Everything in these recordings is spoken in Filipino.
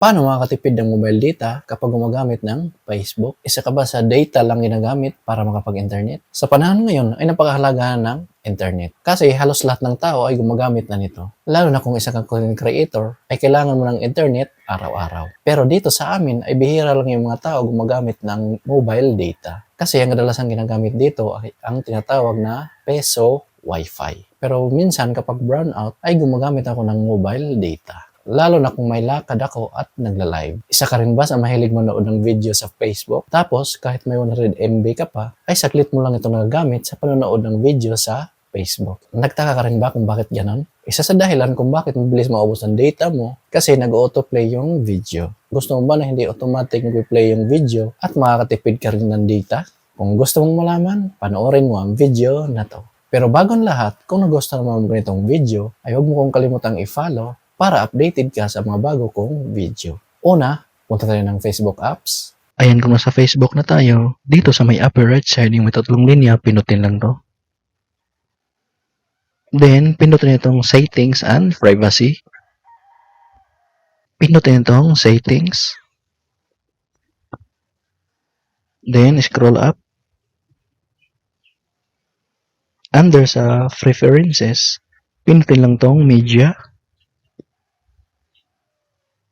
Paano makakatipid ng mobile data kapag gumagamit ng Facebook? Isa ka ba sa data lang ginagamit para makapag-internet? Sa panahon ngayon ay napakahalaga ng internet. Kasi halos lahat ng tao ay gumagamit na nito. Lalo na kung isa kang content creator, ay kailangan mo ng internet araw-araw. Pero dito sa amin ay bihira lang yung mga tao gumagamit ng mobile data. Kasi ang kadalasan ginagamit dito ay ang tinatawag na peso Wi-Fi. Pero minsan kapag brownout ay gumagamit ako ng mobile data. Lalo na kung may lakad ako at nagla-live. Isa ka rin ba sa mahilig manood ng video sa Facebook? Tapos, kahit may 100 MB ka pa, ay saklit mo lang ito nagagamit sa panonood ng video sa Facebook. Nagtaka ka rin ba kung bakit ganon? Isa sa dahilan kung bakit mabilis maubos ang data mo kasi nag-autoplay yung video. Gusto mo ba na hindi automatic nag-play yung video at makakatipid ka rin ng data? Kung gusto mong malaman, panoorin mo ang video na to. Pero bago ang lahat, kung nagustuhan mo ang ganitong video, ay huwag mo kong kalimutang i-follow para updated ka sa mga bago kong video. Una, punta tayo ng Facebook apps. Ayan, kung nasa Facebook na tayo, dito sa may upper right side, yung may tatlong linya, pinutin lang to. Then, pinutin itong settings and privacy. Pinutin itong settings. Then, scroll up. Under sa preferences, pinutin lang tong media.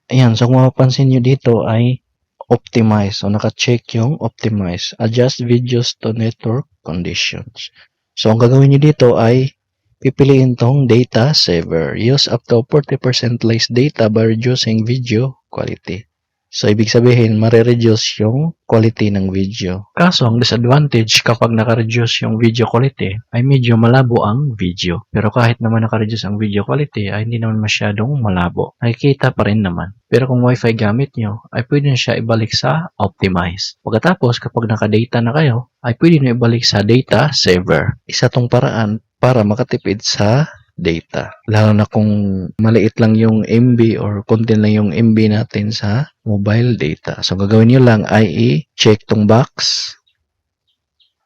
Ayan, so kung mapapansin nyo dito ay optimize. So, naka-check yung optimize. Adjust videos to network conditions. So, ang gagawin nyo dito ay pipiliin tong data saver. Use up to 40% less data by reducing video quality. So, ibig sabihin, marireduce yung quality ng video. Kaso, ang disadvantage kapag naka-reduce yung video quality ay medyo malabo ang video. Pero kahit naman naka-reduce ang video quality ay hindi naman masyadong malabo. Nakikita pa rin naman. Pero kung Wi-Fi gamit nyo, ay pwede na siya ibalik sa optimize. Pagkatapos, kapag naka-data na kayo, ay pwede na ibalik sa data saver. Isa tong paraan para makatipid sa data. Lalo na kung maliit lang yung MB or konti lang yung MB natin sa mobile data. So, gagawin nyo lang ay i-check tong box.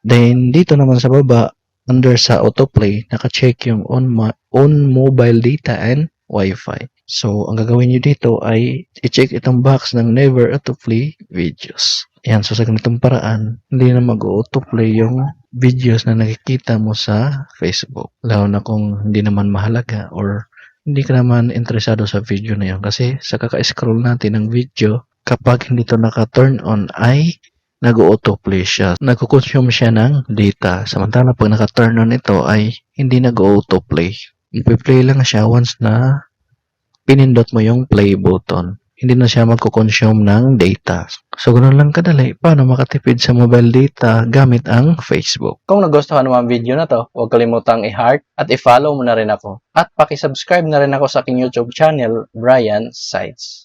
Then, dito naman sa baba, under sa autoplay, naka-check yung on mobile data and Wi-Fi. So, ang gagawin nyo dito ay i-check itong box ng never autoplay videos. Ayan, so sa ganitong paraan, hindi na mag-autoplay yung videos na nakikita mo sa Facebook. Lalo na kung hindi naman mahalaga or hindi ka naman interesado sa video na yun. Kasi sa kaka-scroll natin ng video, kapag hindi to naka-turn on ay nag-autoplay siya. Nagko-consume siya ng data. Samantala pag naka-turn on ito ay hindi nag-autoplay. Ipi-play lang siya once na pinindot mo yung play button. Hindi na siya magko-consume ng data. So, ganoon lang kadali paano makatipid sa mobile data gamit ang Facebook. Kung nagustuhan mo ang video na to, huwag kalimutang i-heart at i-follow mo na rin ako. At paki-subscribe na rin ako sa aking YouTube channel, Brian Sides.